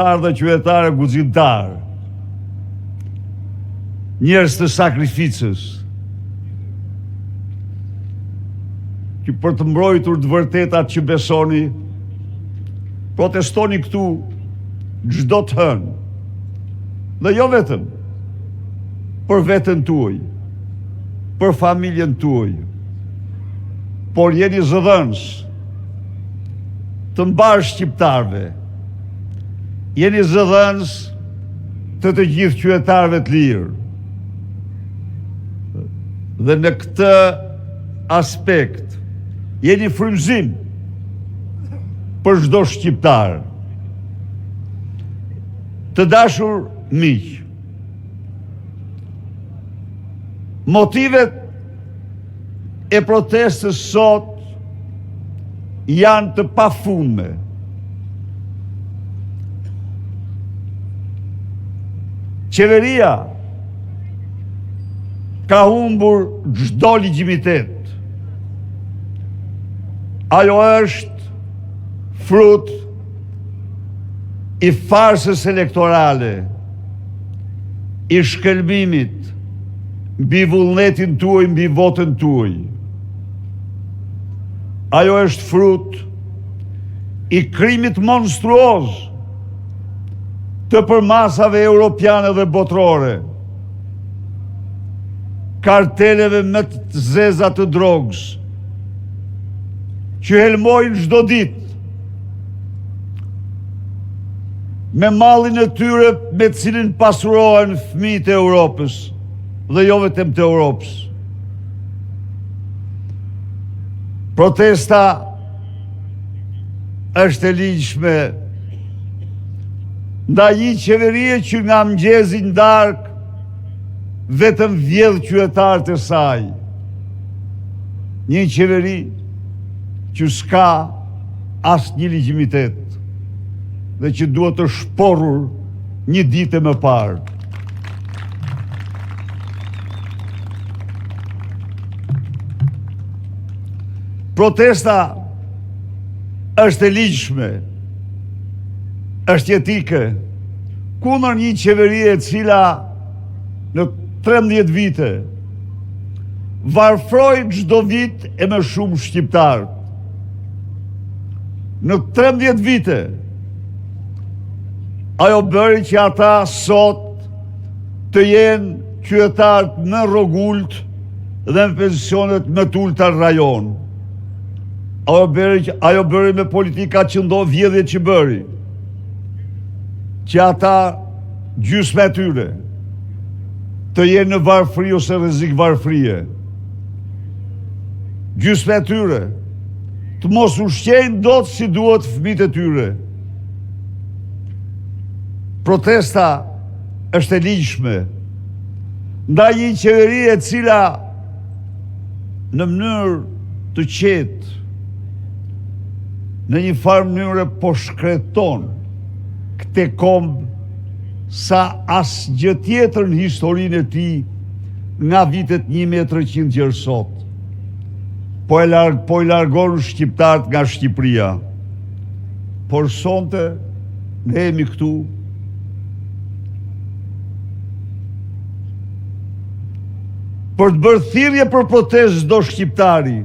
dhe qytetare guximtar, njerëz të sakrificës, që për të mbrojtur të vërtetat që besoni, protestoni këtu çdo të hënë, dhe jo vetëm për veten tuaj, për familjen tuaj, por jeni zëdhënës të mbar shqiptarëve, jeni zëdhënës të gjithë qytetarëve të lirë. Dhe në këtë aspekt jeni frymëzim për çdo shqiptar. Të dashur miq, motivet e protestës sot janë të pafundme. Qeveria ka humbur çdo legjitimitet. Ajo është frut i farsës elektorale, i shkelbimit mbi vullnetin tuaj, mbi votën tuaj. Ajo është frut i krimit monstruoz të përmasave europiane dhe botërore, karteleve më të zeza të drogës, që helmojnë çdo ditë me mallin e tyre me të cilin pasurohen fëmijët e Europës dhe jo vetëm të Europës. Protesta është e ligjshme ndaj një qeverie që nga mëngjesi në darkë vetëm vjedh qytetarët e saj. Një qeveri që s'ka asnjë legjitimitet dhe që duhet të shporrur një ditë më parë. Protesta është e ligjshme, është jetike, kundër një qeverie e cila në 13 vite varfroi çdo vit e më shumë shqiptar. Në 13 vite ajo bëri që ata sot të jenë qytetarët më rrogult dhe në pensionet më të ulta në rajon. Ajo bëri me politika që vjedhje që bëri, që ata gjysmë e tyre të jenë në varfëri ose rrezik varfërie. Gjysmë e tyre të mos ushqejnë dot si duhet fëmijët e tyre. Protesta është e ligjshme ndaj një qeverie e cila në mënyrë të qetë, në një farë mënyre po shkreton këtë kombë sa asgjë tjetër në historinë e tij nga vitet 1300 gjërë sot. Po i largon shqiptarët nga Shqipëria. Por sonte ne jemi këtu për të bërë thirrje për protestë çdo shqiptari,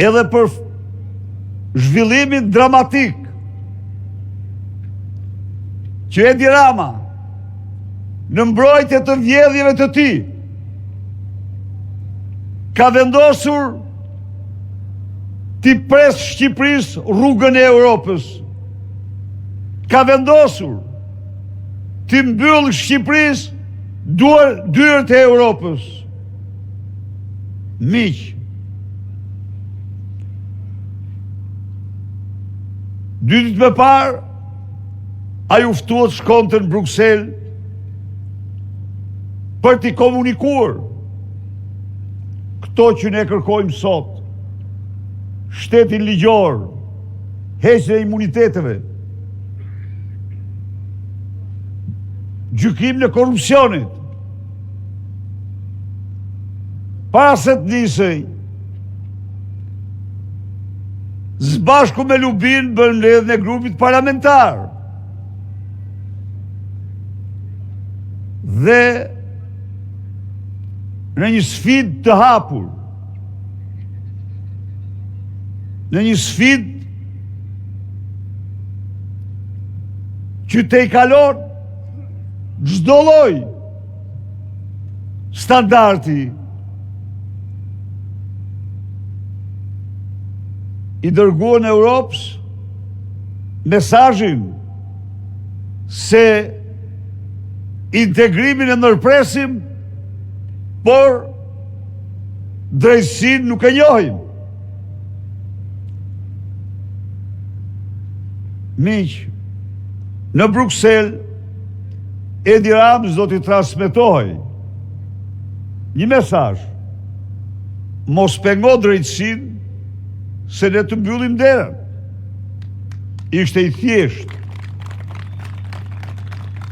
edhe për zhvillimin dramatik që Edi Rama në mbrojtje të vjedhjeve të tij ka vendosur t'i pres Shqipërisë rrugën e Europës. Ka vendosur t'i mbyll Shqipërisë dyert e Europës. Miq, 2 ditë më parë ai u ftuat shkonte në Bruksel për t'i komunikuar këto që ne kërkojmë sot: shtetin ligjor, heqjen e imuniteteve, gjykimin e korrupsionit. Para se të nisej bashku me Lubin bën mbledhjen e grupit parlamentar. Dhe në një sfidë të hapur, në një sfidë që te i kalon çdo lloj standardi, i dërguan Europës mesazhin se integrimin e ndërpresim, por drejtësinë nuk e njohim. Miq, në Bruksel, Edi Rama do t'i transmetohej një mesazh: mos pengo drejtësinë, se ne të mbyllim derën. Ishte i thjesht.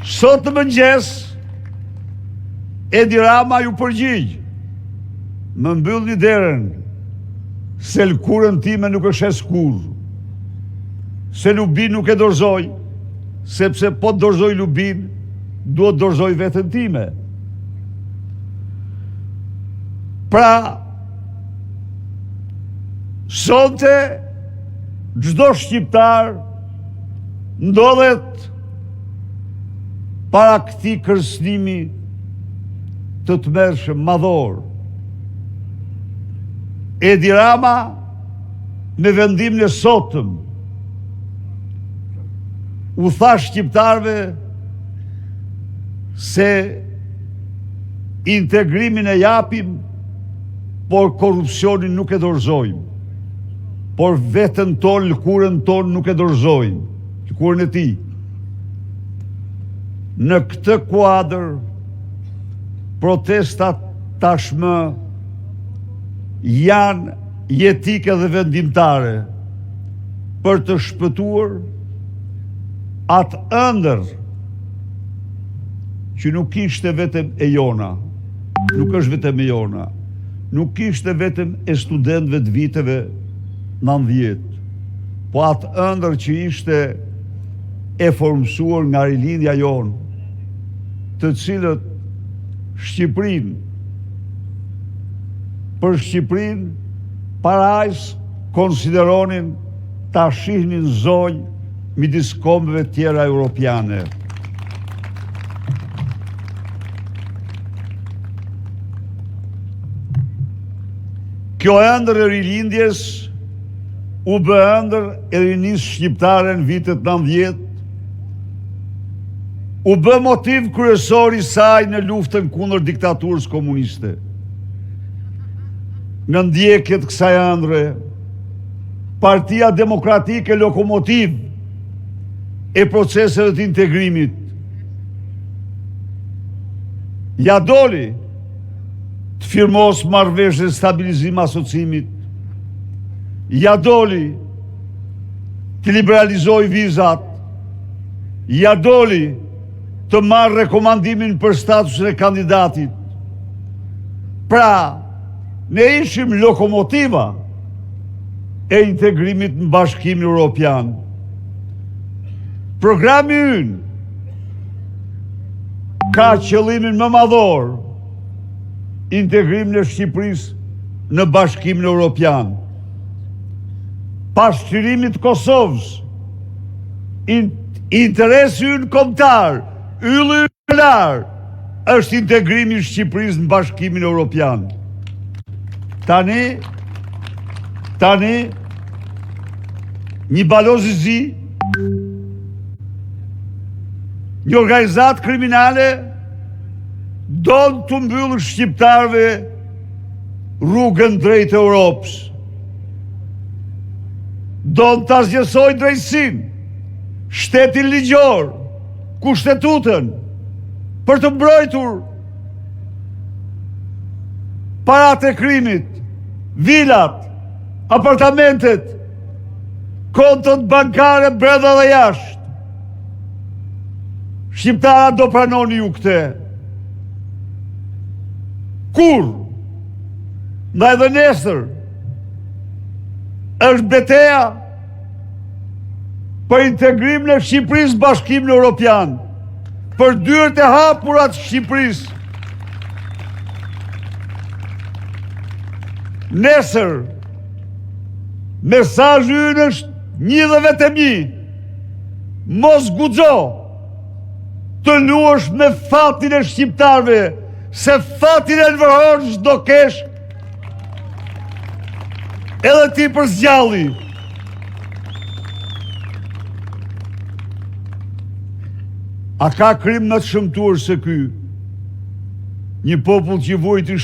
Sot të mëngjes, Edi Rama ju përgjigj: më mbyllni derën, se lkurën time nuk është as kurrë, se Lubin nuk e dorëzoj, sepse po të dorëzoj Lubin, duhet dorëzoj veten time. Pra, sonte çdo shqiptar ndodhet para këtij kërcënimi të tmerrshëm madhor. Edi Rama me vendimin e sotëm u tha shqiptarëve se integrimin e japim, por korrupsionin nuk e dorëzojmë. Por vetën tonë, lëkurën tonë nuk e dorëzojmë, lëkurën e tij. Në këtë kuadër, protestat tashmë janë jetike dhe vendimtare për të shpëtuar atë ëndër që nuk ishte vetëm e jona, nuk është vetëm e jona, nuk ishte vetëm e studentëve të viteve 90, po atë ëndër që ishte e formësuar nga rilindja jonë, të cilët për Shqipërinë parajs konsideronin ta shihnin zonjë midis kombëve tjera europiane. Kjo ëndër e rilindjes u bë ëndër e rinisë shqiptare në vitet 90, u bë motiv kryesor i saj në luftën kundër diktaturës komuniste. Në ndjekjet kësaj ëndre, Partia Demokratike lokomotiv e proceseve të integrimit ja doli të firmos marrëveshje stabilizim asocimit, ja doli të liberalizoj vizat, ja doli të marrë rekomandimin për statusin e kandidatit. Pra, ne ishim lokomotiva e integrimit në Bashkimin Evropian. Programi ynë ka qëllimin më madhor integrimin e Shqipërisë në Bashkimin Evropian. Pas çlirimit të Kosovës, interesi ynë kombëtar, ylli ynar, është integrimi i Shqipërisë në Bashkimin Evropian. Tani, një balozi zi, një organizatë kriminale donë të mbyllë shqiptarëve rrugën drejt Europës. Donë të asgjësoj drejtësinë, shtetin ligjor, kushtetutën, për të mbrojtur paratë e krimit, vilat, apartamentet, kontët bankare brenda dhe jashtë. Shqiptarët do pranoni ju këte? Kur? Ndaj dhe nesër është beteja për integrim në Shqipërisë Bashkimin Evropian, për dyert e hapura të Shqipërisë. Nesër, mesazhi ynë është një dhe vetëm një: mos guxo të luash me fatin e shqiptarëve, se fatin e nënvërhor çdo kesh edhe ti për zgjalli. A ka krim më të shëmtuar se ky? Një popull që vojti